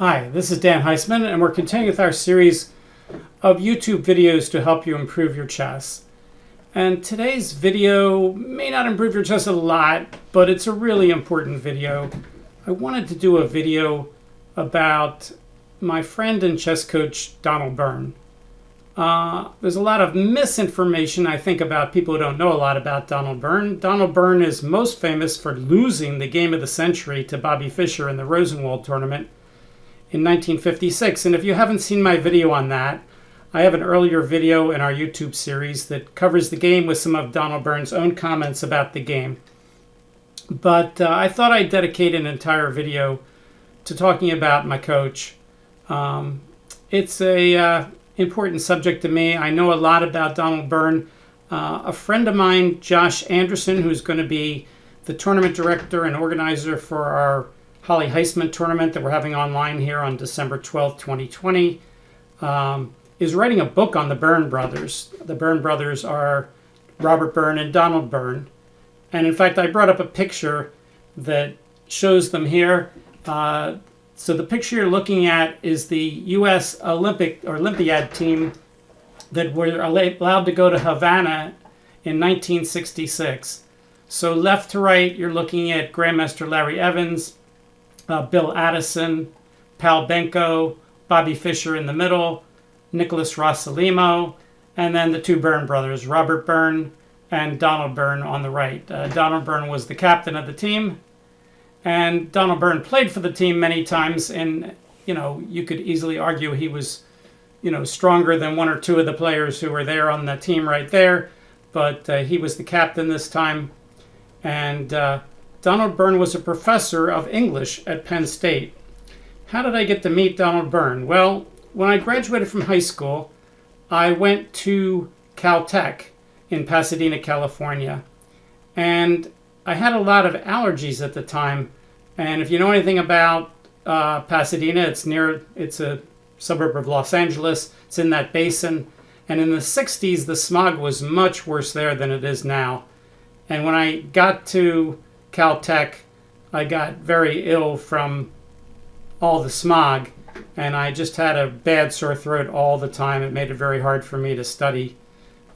Hi, this is Dan Heisman, and we're continuing with our series of YouTube videos to help you improve your chess. And today's video may not improve your chess a lot, but it's a really important video. I wanted to do a video about my friend and chess coach, Donald Byrne. There's a lot of misinformation, I think, about people who don't know a lot about Donald Byrne. Donald Byrne is most famous for losing the game of the century to Bobby Fischer in the Rosenwald tournament in 1956. And if you haven't seen my video on that, I have an earlier video in our YouTube series that covers the game with some of Donald Byrne's own comments about the game. But I thought I'd dedicate an entire video to talking about my coach. It's a important subject to me. I know a lot about Donald Byrne. A friend of mine, Josh Anderson, who's going to be the tournament director and organizer for our Holly Heisman tournament that we're having online here on December 12th, 2020, is writing a book on the Byrne brothers. The Byrne brothers are Robert Byrne and Donald Byrne. And in fact, I brought up a picture that shows them here. So the picture you're looking at is the U.S. Olympiad team that were allowed to go to Havana in 1966. So left to right, you're looking at Grandmaster Larry Evans, Bill Addison, Pal Benko, Bobby Fischer in the middle, Nicholas Rossalimo, and then the two Byrne brothers, Robert Byrne and Donald Byrne on the right. Donald Byrne was the captain of the team, and Donald Byrne played for the team many times, and you could easily argue he was stronger than one or two of the players who were there on the team right there, but he was the captain this time. And Donald Byrne was a professor of English at Penn State. How did I get to meet Donald Byrne? Well, when I graduated from high school, I went to Caltech in Pasadena, California. And I had a lot of allergies at the time. And if you know anything about Pasadena, it's a suburb of Los Angeles. It's in that basin. And in the 60s, the smog was much worse there than it is now. And when I got to Caltech, I got very ill from all the smog, and I just had a bad sore throat all the time. It made it very hard for me to study.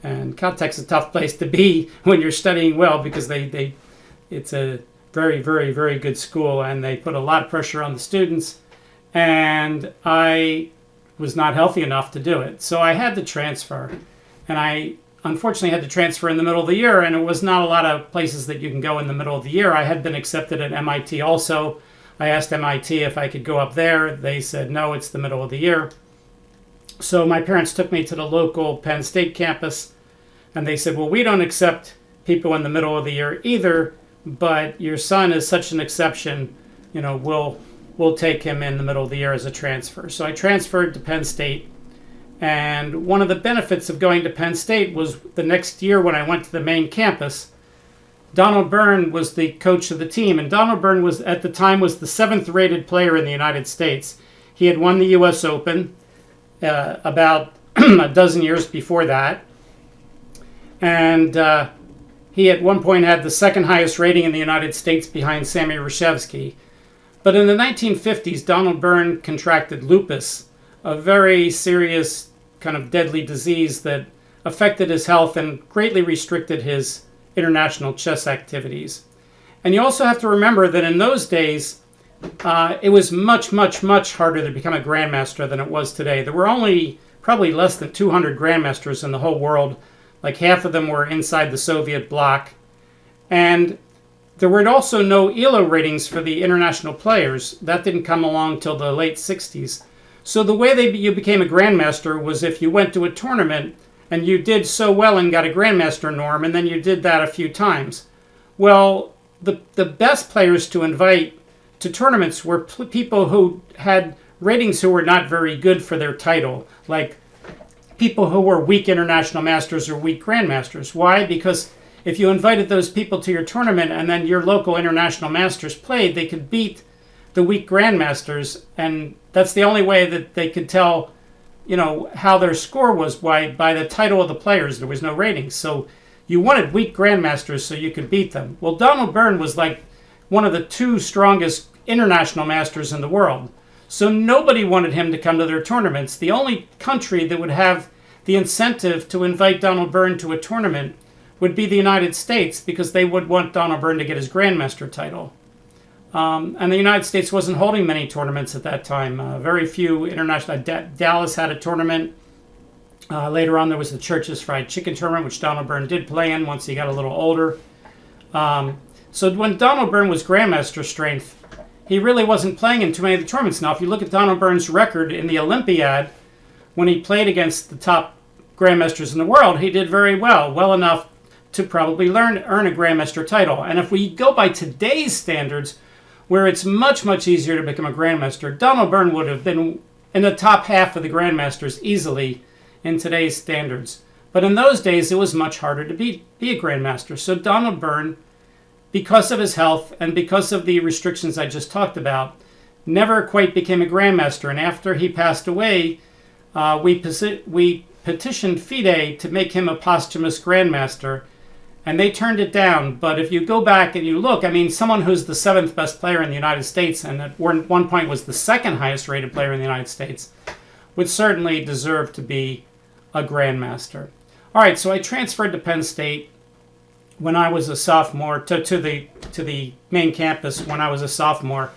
And Caltech's a tough place to be when you're studying well, because it's a very, very, very good school, and they put a lot of pressure on the students, and I was not healthy enough to do it. So I had to transfer, and I unfortunately had to transfer in the middle of the year, and it was not a lot of places that you can go in the middle of the year. I had been accepted at MIT also. I asked MIT if I could go up there. They said, no, it's the middle of the year. So my parents took me to the local Penn State campus, and they said, well, we don't accept people in the middle of the year either, but your son is such an exception, we'll take him in the middle of the year as a transfer. So I transferred to Penn State. And one of the benefits of going to Penn State was the next year when I went to the main campus, Donald Byrne was the coach of the team. And Donald Byrne was, at the time, was the 7th rated player in the United States. He had won the U.S. Open about a dozen years before that. And he at one point had the second highest rating in the United States behind Sammy Reshevsky. But in the 1950s, Donald Byrne contracted lupus, a very serious kind of deadly disease that affected his health and greatly restricted his international chess activities. And you also have to remember that in those days, it was much, much, much harder to become a grandmaster than it was today. There were only probably less than 200 grandmasters in the whole world. Like half of them were inside the Soviet bloc. And there were also no ELO ratings for the international players. That didn't come along till the late 60s. So the way you became a grandmaster was if you went to a tournament and you did so well and got a grandmaster norm, and then you did that a few times. Well, the best players to invite to tournaments were people who had ratings who were not very good for their title, like people who were weak international masters or weak grandmasters. Why? Because if you invited those people to your tournament and then your local international masters played, they could beat the weak grandmasters, and that's the only way that they could tell, how their score was by the title of the players. There was no ratings, so you wanted weak grandmasters so you could beat them. Well, Donald Byrne was like one of the two strongest international masters in the world. So nobody wanted him to come to their tournaments. The only country that would have the incentive to invite Donald Byrne to a tournament would be the United States, because they would want Donald Byrne to get his Grandmaster title. And the United States wasn't holding many tournaments at that time. Very few international. Dallas had a tournament. Later on, there was the Church's Fried Chicken tournament, which Donald Byrne did play in once he got a little older. So when Donald Byrne was Grandmaster strength, he really wasn't playing in too many of the tournaments. Now, if you look at Donald Byrne's record in the Olympiad, when he played against the top Grandmasters in the world, he did very well, well enough to probably earn a Grandmaster title. And if we go by today's standards, where it's much, much easier to become a Grandmaster, Donald Byrne would have been in the top half of the Grandmasters easily in today's standards. But in those days, it was much harder to be a Grandmaster. So Donald Byrne, because of his health and because of the restrictions I just talked about, never quite became a Grandmaster. And after he passed away, we petitioned FIDE to make him a posthumous Grandmaster, and they turned it down. But if you go back and you look, I mean, someone who's the 7th best player in the United States and at one point was the 2nd highest rated player in the United States would certainly deserve to be a Grandmaster. All right, so I transferred to Penn State when I was a sophomore, to the main campus when I was a sophomore,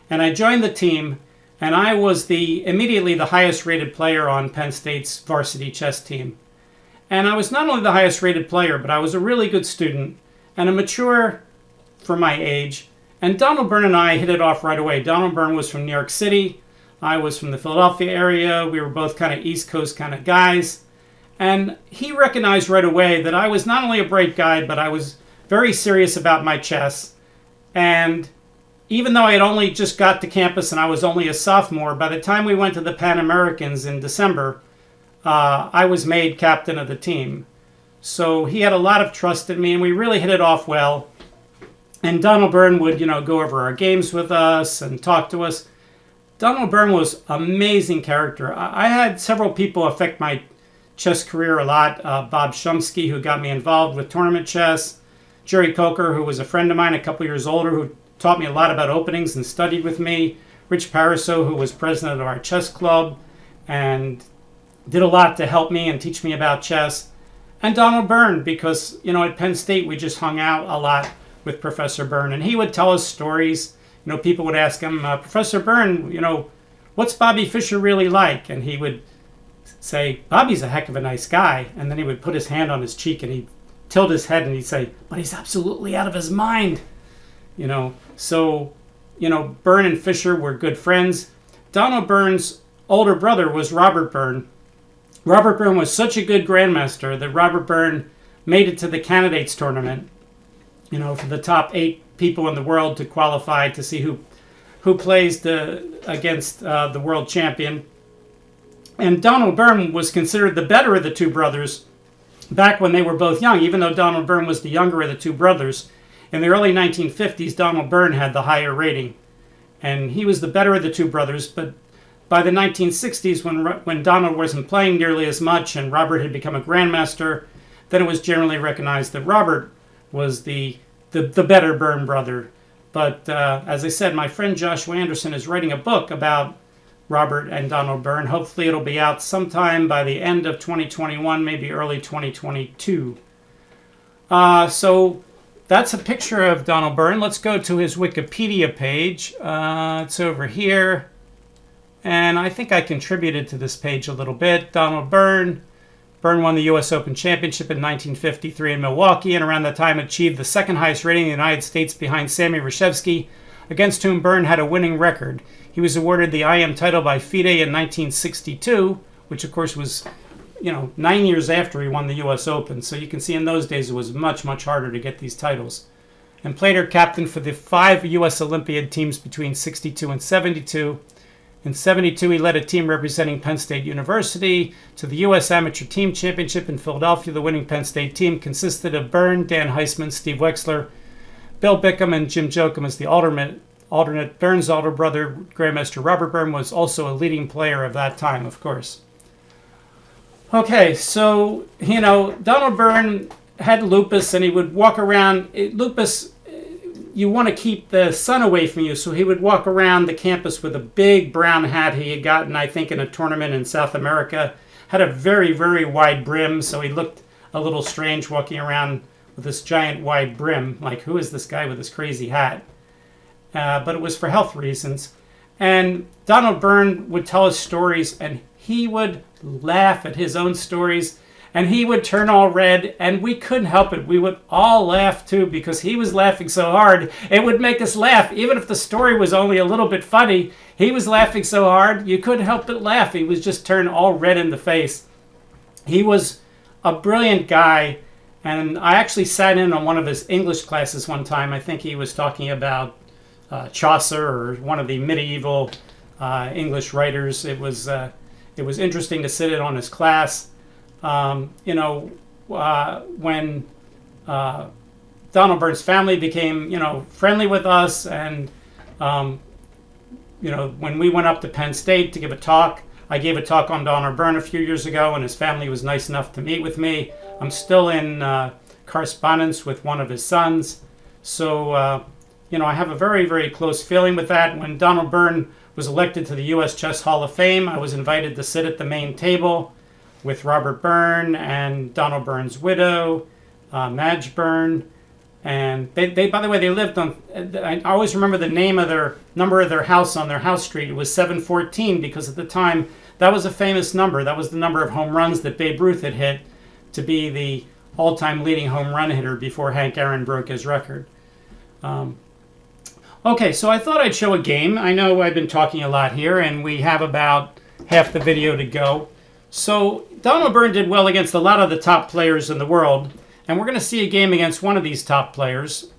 and I joined the team, and I was immediately the highest rated player on Penn State's varsity chess team. And I was not only the highest rated player, but I was a really good student and a mature for my age. And Donald Byrne and I hit it off right away. Donald Byrne was from New York City. I was from the Philadelphia area. We were both kind of East Coast kind of guys. And he recognized right away that I was not only a bright guy, but I was very serious about my chess. And even though I had only just got to campus and I was only a sophomore, by the time we went to the Pan Americans in December, I was made captain of the team. So he had a lot of trust in me, and we really hit it off well. And Donald Byrne would, go over our games with us and talk to us. Donald Byrne was an amazing character. I had several people affect my chess career a lot. Bob Shumsky, who got me involved with tournament chess. Jerry Coker, who was a friend of mine, a couple years older, who taught me a lot about openings and studied with me. Rich Pariseau, who was president of our chess club and did a lot to help me and teach me about chess. And Donald Byrne, because, at Penn State, we just hung out a lot with Professor Byrne. And he would tell us stories. People would ask him, Professor Byrne, what's Bobby Fischer really like? And he would say, Bobby's a heck of a nice guy. And then he would put his hand on his cheek and he'd tilt his head and he'd say, but he's absolutely out of his mind. So, Byrne and Fischer were good friends. Donald Byrne's older brother was Robert Byrne. Robert Byrne was such a good Grandmaster that Robert Byrne made it to the candidates tournament, for the top 8 people in the world to qualify to see who plays against the world champion. And Donald Byrne was considered the better of the two brothers back when they were both young, even though Donald Byrne was the younger of the two brothers. In the early 1950s, Donald Byrne had the higher rating, and he was the better of the two brothers. But by the 1960s, when Donald wasn't playing nearly as much and Robert had become a Grandmaster, then it was generally recognized that Robert was the better Byrne brother. But as I said, my friend Joshua Anderson is writing a book about Robert and Donald Byrne. Hopefully it'll be out sometime by the end of 2021, maybe early 2022. So that's a picture of Donald Byrne. Let's go to his Wikipedia page. It's over here. And I think I contributed to this page a little bit. Donald Byrne. Byrne won the U.S. Open Championship in 1953 in Milwaukee, and around that time achieved the second highest rating in the United States behind Sammy Reshevsky, against whom Byrne had a winning record. He was awarded the IM title by FIDE in 1962, which of course was, 9 years after he won the U.S. Open. So you can see in those days it was much, much harder to get these titles. And Plater captained for the 5 U.S. Olympiad teams between 62 and 72. In 72, he led a team representing Penn State University to the U.S. Amateur Team Championship in Philadelphia. The winning Penn State team consisted of Byrne, Dan Heisman, Steve Wexler, Bill Bickham, and Jim Jochum as the alternate. Byrne's older brother, Grandmaster Robert Byrne, was also a leading player of that time, of course. Okay, so, Donald Byrne had lupus, and he would walk around. Lupus, you want to keep the sun away from you. So he would walk around the campus with a big brown hat he had gotten, I think, in a tournament in South America. Had a very, very wide brim, so he looked a little strange walking around with this giant wide brim. Like, who is this guy with this crazy hat? But it was for health reasons. And Donald Byrne would tell us stories, and he would laugh at his own stories, and he would turn all red, and we couldn't help it. We would all laugh too, because he was laughing so hard, it would make us laugh. Even if the story was only a little bit funny, he was laughing so hard, you couldn't help but laugh. He was just turned all red in the face. He was a brilliant guy, and I actually sat in on one of his English classes one time. I think he was talking about Chaucer, or one of the medieval English writers. It was interesting to sit in on his class. When Donald Byrne's family became, friendly with us, and when we went up to Penn State to give a talk, I gave a talk on Donald Byrne a few years ago, and his family was nice enough to meet with me. I'm still in correspondence with one of his sons, so I have a very, very close feeling with that. When Donald Byrne was elected to the U.S. Chess Hall of Fame, I was invited to sit at the main table with Robert Byrne and Donald Byrne's widow, Madge Byrne. And they, by the way, they lived on, I always remember the number of their house on their house street. It was 714, because at the time, that was a famous number. That was the number of home runs that Babe Ruth had hit to be the all-time leading home run hitter before Hank Aaron broke his record. Okay, so I thought I'd show a game. I know I've been talking a lot here, and we have about half the video to go. So Donald Byrne did well against a lot of the top players in the world, and we're going to see a game against one of these top players.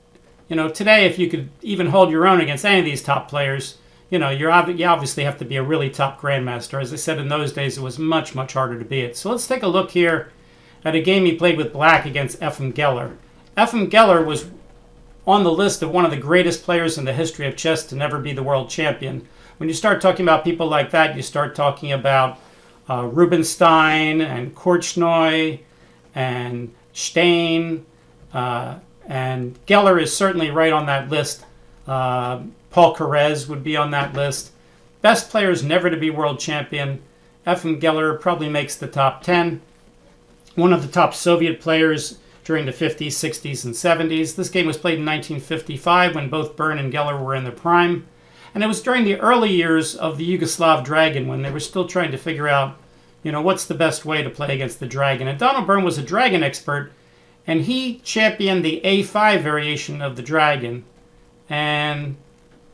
Today, if you could even hold your own against any of these top players, you obviously have to be a really top grandmaster. As I said, in those days, it was much, much harder to beat. So let's take a look here at a game he played with black against Efim Geller. Efim Geller was on the list of one of the greatest players in the history of chess to never be the world champion. When you start talking about people like that, you start talking about Rubinstein and Korchnoi and Stein, and Geller is certainly right on that list. Paul Carez would be on that list. Best players never to be world champion. Efim Geller probably makes the top 10. One of the top Soviet players during the 50s, 60s, and 70s. This game was played in 1955 when both Byrne and Geller were in their prime. And it was during the early years of the Yugoslav Dragon, when they were still trying to figure out, what's the best way to play against the Dragon. And Donald Byrne was a Dragon expert, and he championed the A5 variation of the Dragon. And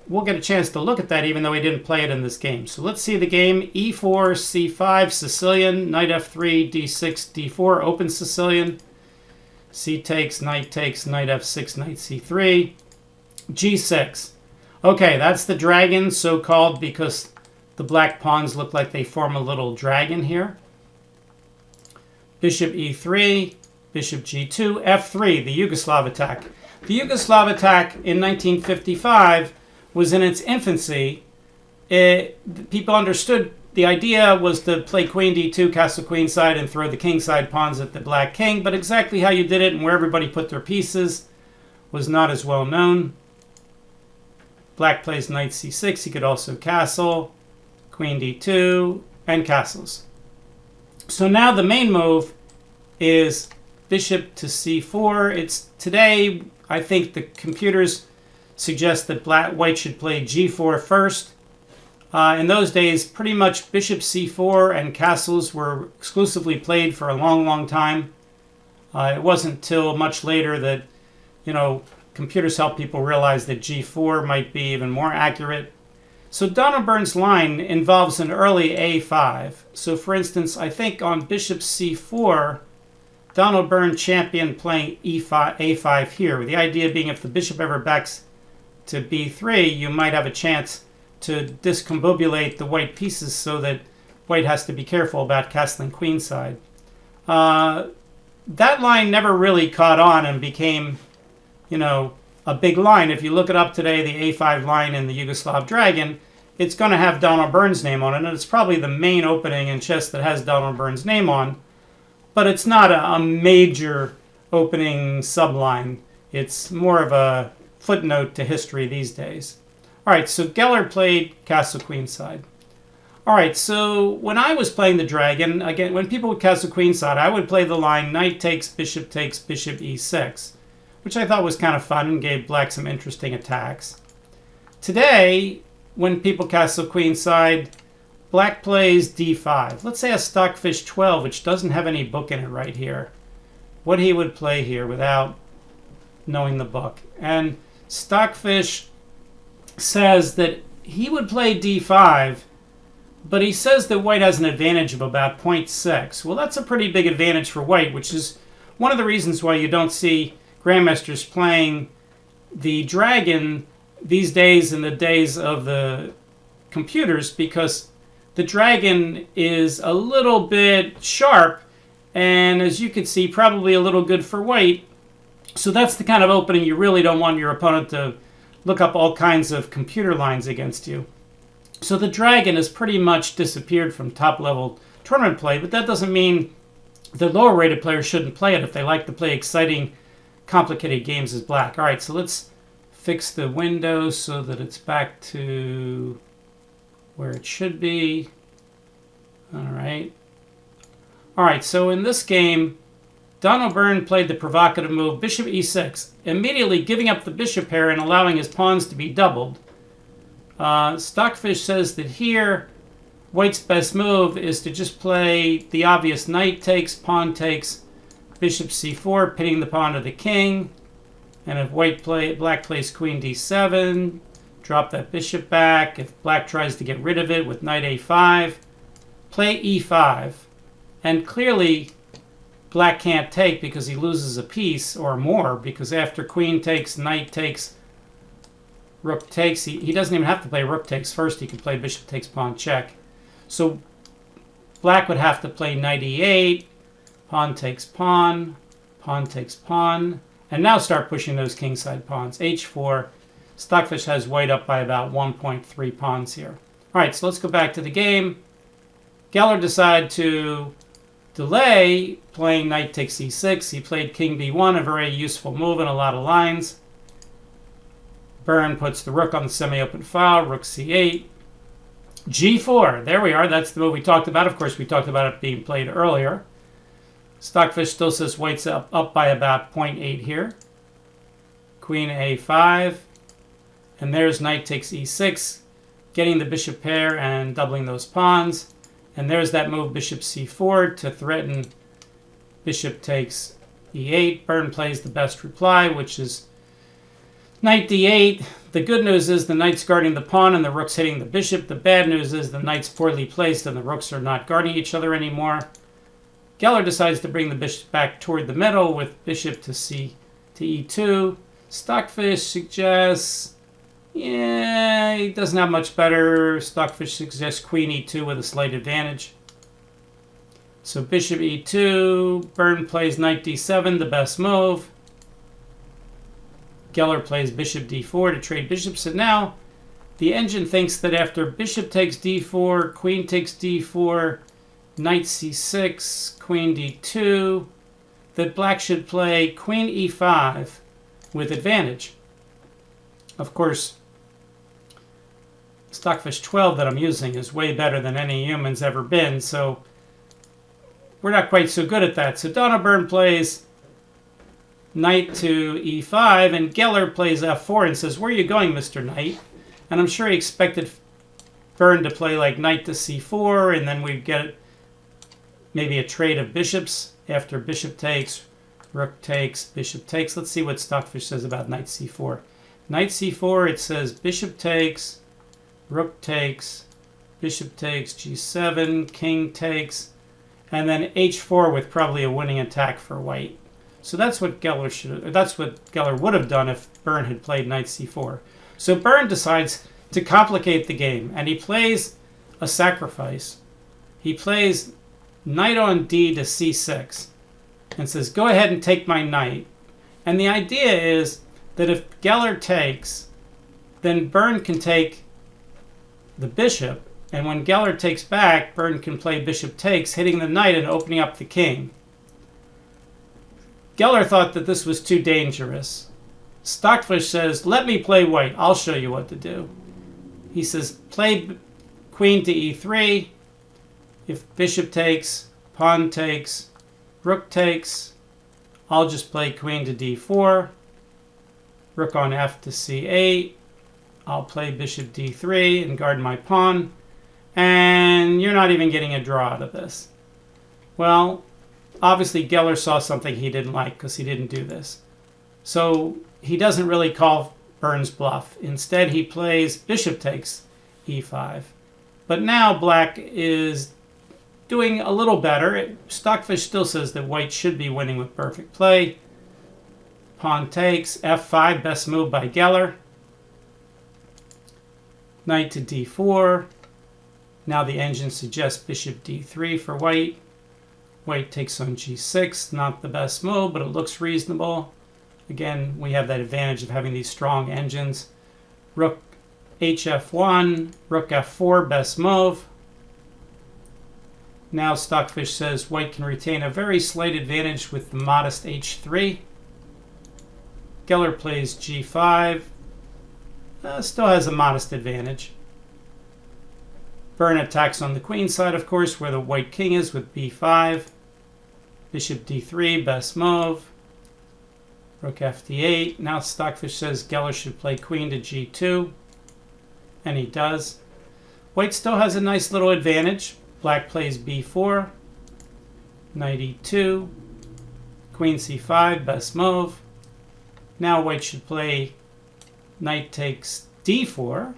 we'll get a chance to look at that, even though he didn't play it in this game. So let's see the game. E4, C5, Sicilian, knight F3, D6, D4, open Sicilian. C takes, knight F6, knight C3, G6. Okay, that's the dragon, so-called because the black pawns look like they form a little dragon here. Bishop E3, Bishop G2, F3, the Yugoslav attack. The Yugoslav attack in 1955 was in its infancy. People understood the idea was to play queen d2, castle queenside, and throw the kingside pawns at the black king, but exactly how you did it and where everybody put their pieces was not as well known. Black plays knight c6. He could also castle, queen d2, and castles. So now the main move is bishop to c4. It's today, I think the computers suggest that white should play g4 first. In those days, pretty much bishop c4 and castles were exclusively played for a long, long time. It wasn't till much later that, computers helped people realize that g4 might be even more accurate. So Donald Byrne's line involves an early a5. So for instance, I think on bishop c4, Donald Byrne championed playing a5 here, with the idea being if the bishop ever backs to b3, you might have a chance to discombobulate the white pieces so that white has to be careful about castling queenside. That line never really caught on and became, a big line. If you look it up today, the A5 line in the Yugoslav Dragon, it's going to have Donald Byrne's name on it, and it's probably the main opening in chess that has Donald Byrne's name on, but it's not a major opening subline. It's more of a footnote to history these days. All right, so Geller played castle queenside. All right, so when I was playing the dragon, again, when people would castle queenside, I would play the line knight takes, bishop e6, which I thought was kind of fun and gave black some interesting attacks. Today, when people castle queenside, black plays d5. Let's say a stockfish 12, which doesn't have any book in it right here. What he would play here without knowing the book. And stockfish says that he would play d5, but he says that white has an advantage of about 0.6. Well, that's a pretty big advantage for white, which is one of the reasons why you don't see grandmasters playing the dragon these days in the days of the computers, because the dragon is a little bit sharp, and as you can see, probably a little good for white. So that's the kind of opening you really don't want your opponent to look up all kinds of computer lines against you. So the dragon has pretty much disappeared from top-level tournament play, but that doesn't mean the lower-rated players shouldn't play it if they like to play exciting, complicated games as black. All right, so let's fix the window so that it's back to where it should be. All right. All right, so in this game, Donald Byrne played the provocative move bishop e6, immediately giving up the bishop pair and allowing his pawns to be doubled. Stockfish says that here, white's best move is to just play the obvious knight takes, pawn takes, bishop c4, pitting the pawn to the king. And if black plays queen d7, drop that bishop back. If black tries to get rid of it with knight a5, play e5. And clearly, black can't take because he loses a piece or more, because after queen takes, knight takes, rook takes, he doesn't even have to play rook takes first. He can play bishop takes, pawn check. So black would have to play knight e8, pawn takes pawn, pawn takes pawn, and now start pushing those kingside pawns. h4. Stockfish has white up by about 1.3 pawns here. All right, so let's go back to the game. Geller decided to delay playing knight takes e6. He played king b1, a very useful move in a lot of lines. Byrne puts the rook on the semi-open file, rook c8. g4, there we are. That's the move we talked about. Of course, we talked about it being played earlier. Stockfish still says white's up by about 0.8 here. Queen a5. And there's knight takes e6, getting the bishop pair and doubling those pawns. And there's that move bishop c4 to threaten bishop takes e8. Byrne plays the best reply, which is knight d8. The good news is the knight's guarding the pawn and the rook's hitting the bishop. The bad news is the knight's poorly placed and the rooks are not guarding each other anymore. Geller decides to bring the bishop back toward the middle with bishop to e2. Stockfish suggests, yeah, he doesn't have much better. Stockfish suggests queen e2 with a slight advantage. So bishop e2, Byrne plays knight d7, the best move. Geller plays bishop d4 to trade bishops, and now the engine thinks that after bishop takes d4, queen takes d4, knight c6, queen d2, that black should play queen e5 with advantage. Of course, Stockfish 12 that I'm using is way better than any human's ever been, so we're not quite so good at that. So Donald Byrne plays knight to e5, and Geller plays f4 and says, where are you going, Mr. Knight? And I'm sure he expected Byrne to play like knight to c4, and then we'd get maybe a trade of bishops after bishop takes, rook takes, bishop takes. Let's see what Stockfish says about knight c4. Knight c4, it says bishop takes, rook takes, bishop takes, g7, king takes, and then h4 with probably a winning attack for white. So that's what Geller would have done if Byrne had played knight c4. So Byrne decides to complicate the game, and he plays a sacrifice. He plays knight on d to c6 and says, go ahead and take my knight. And the idea is that if Geller takes, then Byrne can take the bishop, and when Geller takes back, Byrne can play bishop takes, hitting the knight and opening up the king. Geller thought that this was too dangerous. Stockfish says, let me play white. I'll show you what to do. He says, play queen to e3. If bishop takes, pawn takes, rook takes, I'll just play queen to d4. Rook on f to c8. I'll play bishop d3 and guard my pawn. And you're not even getting a draw out of this. Well, obviously Geller saw something he didn't like because he didn't do this. So he doesn't really call Byrne's bluff. Instead, he plays bishop takes e5. But now black is doing a little better. Stockfish still says that white should be winning with perfect play. Pawn takes, f5, best move by Geller. Knight to d4. Now the engine suggests bishop d3 for white. White takes on g6, not the best move, but it looks reasonable. Again, we have that advantage of having these strong engines. Rook hf1, rook f4, best move. Now Stockfish says white can retain a very slight advantage with the modest h3. Geller plays g5. Still has a modest advantage. Byrne attacks on the queen side, of course, where the white king is with b5. Bishop d3, best move. Rook f d8. Now Stockfish says Geller should play queen to g2. And he does. White still has a nice little advantage. Black plays b4. Knight e2. Queen c5, best move. Now white should play knight takes d4.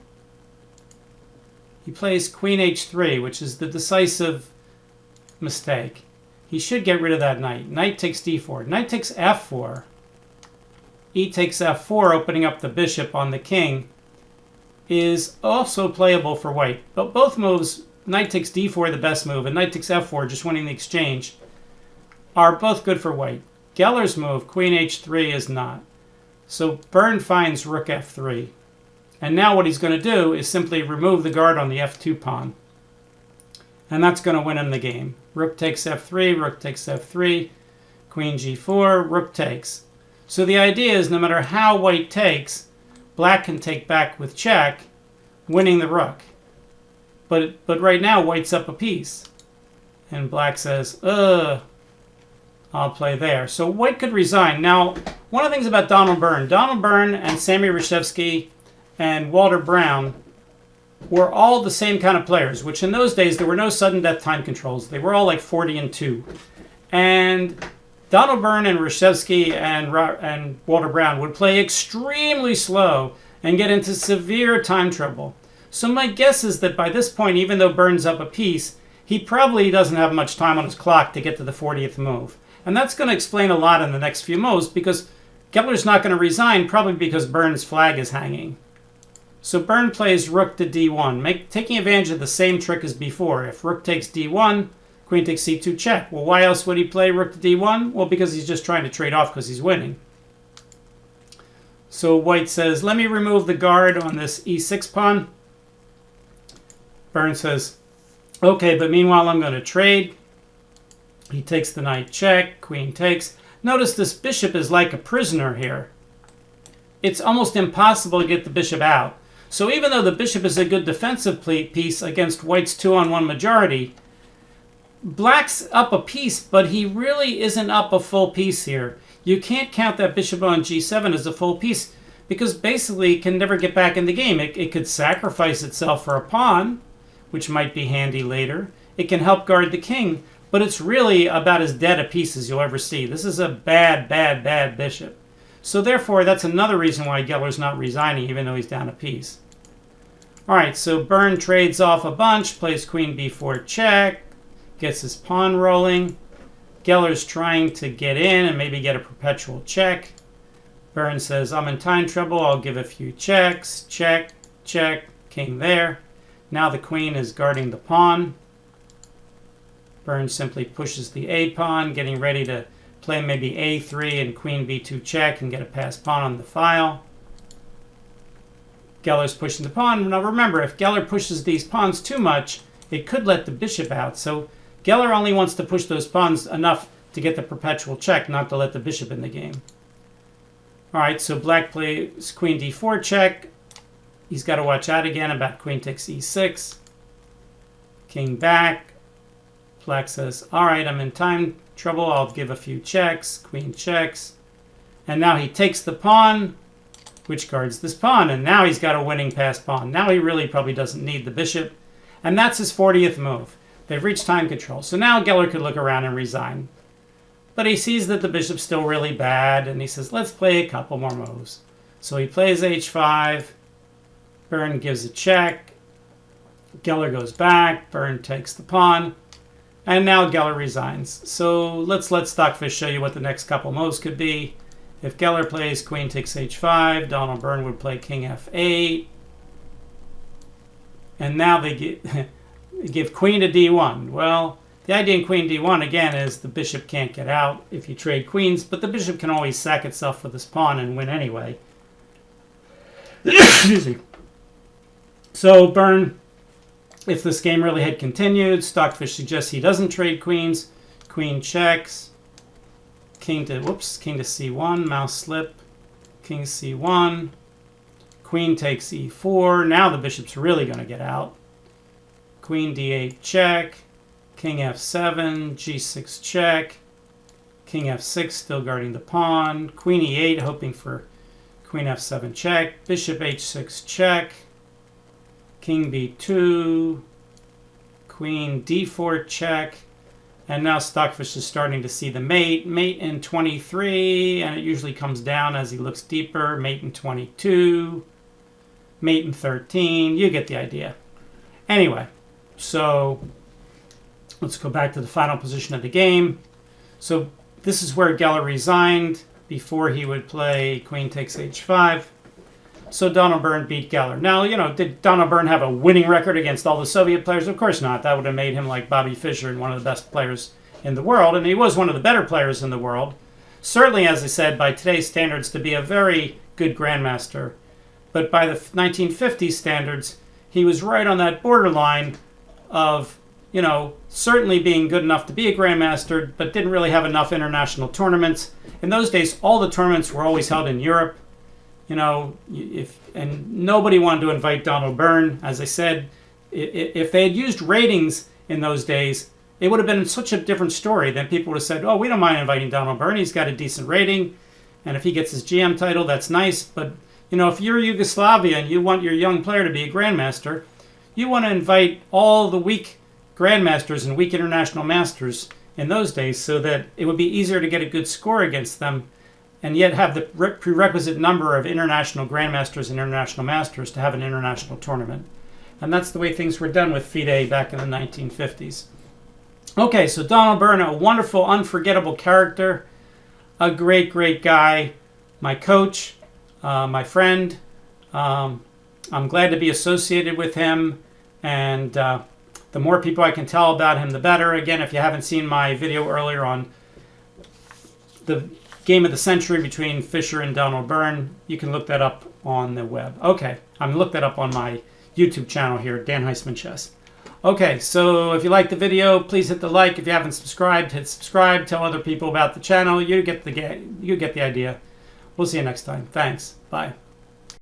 He plays queen h3, which is the decisive mistake. He should get rid of that knight. Knight takes d4. Knight takes f4. E takes f4, opening up the bishop on the king, is also playable for white. But both moves, knight takes d4, the best move, and knight takes f4, just winning the exchange, are both good for white. Geller's move, queen h3, is not. So Byrne finds rook f3. And now what he's going to do is simply remove the guard on the f2 pawn. And that's going to win him the game. Rook takes f3, rook takes f3, queen g4, rook takes. So the idea is no matter how white takes, black can take back with check, winning the rook. But right now, white's up a piece. And black says, I'll play there. So white could resign. Now, one of the things about Donald Byrne and Sammy Reshevsky and Walter Brown were all the same kind of players, which in those days, there were no sudden death time controls. They were all like 40-2. And Donald Byrne and Reshevsky and Walter Brown would play extremely slow and get into severe time trouble. So my guess is that by this point, even though Byrne's up a piece, he probably doesn't have much time on his clock to get to the 40th move. And that's going to explain a lot in the next few moves because Geller's not going to resign, probably because Byrne's flag is hanging. So Byrne plays rook to d1, taking advantage of the same trick as before. If rook takes d1, queen takes c2 check. Well, why else would he play rook to d1? Well, because he's just trying to trade off because he's winning. So white says, let me remove the guard on this e6 pawn. Byrne says, okay, but meanwhile I'm going to trade. He takes the knight check, queen takes. Notice this bishop is like a prisoner here. It's almost impossible to get the bishop out. So even though the bishop is a good defensive piece against white's 2-on-1 majority, black's up a piece, but he really isn't up a full piece here. You can't count that bishop on g7 as a full piece because basically it can never get back in the game. It could sacrifice itself for a pawn, which might be handy later. It can help guard the king, but it's really about as dead a piece as you'll ever see. This is a bad, bad, bad bishop. So therefore, that's another reason why Geller's not resigning, even though he's down a piece. All right, so Byrne trades off a bunch, plays queen b4 check, gets his pawn rolling. Geller's trying to get in and maybe get a perpetual check. Byrne says, I'm in time trouble, I'll give a few checks. Check, check, king there. Now the queen is guarding the pawn. Byrne simply pushes the a pawn, getting ready to play maybe a3 and queen b2 check and get a passed pawn on the file. Geller's pushing the pawn. Now remember, if Geller pushes these pawns too much, it could let the bishop out. So Geller only wants to push those pawns enough to get the perpetual check, not to let the bishop in the game. All right, so black plays queen d4 check. He's got to watch out again about queen takes e6. King back. Black says, all right, I'm in time trouble. I'll give a few checks. Queen checks. And now he takes the pawn, which guards this pawn. And now he's got a winning passed pawn. Now he really probably doesn't need the bishop. And that's his 40th move. They've reached time control. So now Geller could look around and resign. But he sees that the bishop's still really bad, and he says, let's play a couple more moves. So he plays h5. Byrne gives a check. Geller goes back. Byrne takes the pawn. And now Geller resigns. So let's let Stockfish show you what the next couple moves could be. If Geller plays queen takes h5, Donald Byrne would play king f8. And now they give queen to d1. Well, the idea in queen d1, again, is the bishop can't get out if you trade queens, but the bishop can always sack itself for this pawn and win anyway. Excuse me. So Byrne, if this game really had continued, Stockfish suggests he doesn't trade queens. Queen checks. King to c1, mouse slip. King c1. Queen takes e4. Now the bishop's really going to get out. Queen d8 check. King f7, g6 check. King f6 still guarding the pawn. Queen e8 hoping for queen f7 check. Bishop h6 check. King b2. Queen d4 check. And now Stockfish is starting to see the mate. Mate in 23, and it usually comes down as he looks deeper. Mate in 22. Mate in 13. You get the idea. Anyway, so let's go back to the final position of the game. So this is where Geller resigned before he would play queen takes h5. So Donald Byrne beat Geller. Now, did Donald Byrne have a winning record against all the Soviet players? Of course not. That would have made him like Bobby Fischer and one of the best players in the world. And he was one of the better players in the world. Certainly, as I said, by today's standards, to be a very good grandmaster. But by the 1950s standards, he was right on that borderline of, certainly being good enough to be a grandmaster, but didn't really have enough international tournaments. In those days, all the tournaments were always held in Europe. And nobody wanted to invite Donald Byrne. As I said, if they had used ratings in those days, it would have been such a different story. Then people would have said, oh, we don't mind inviting Donald Byrne. He's got a decent rating. And if he gets his GM title, that's nice. But, if you're Yugoslavia and you want your young player to be a grandmaster, you want to invite all the weak grandmasters and weak international masters in those days so that it would be easier to get a good score against them and yet have the prerequisite number of international grandmasters and international masters to have an international tournament. And that's the way things were done with FIDE back in the 1950s. Okay, so Donald Byrne, a wonderful, unforgettable character, a great, great guy, my coach, my friend. I'm glad to be associated with him, and the more people I can tell about him, the better. Again, if you haven't seen my video earlier on the game of the century between Fischer and Donald Byrne, you can look that up on the web. Okay, I'm looked that up on my YouTube channel here, Dan Heisman Chess. Okay, so if you like the video, please hit the like. If you haven't subscribed, hit subscribe. Tell other people about the channel. You get the idea. We'll see you next time. Thanks. Bye.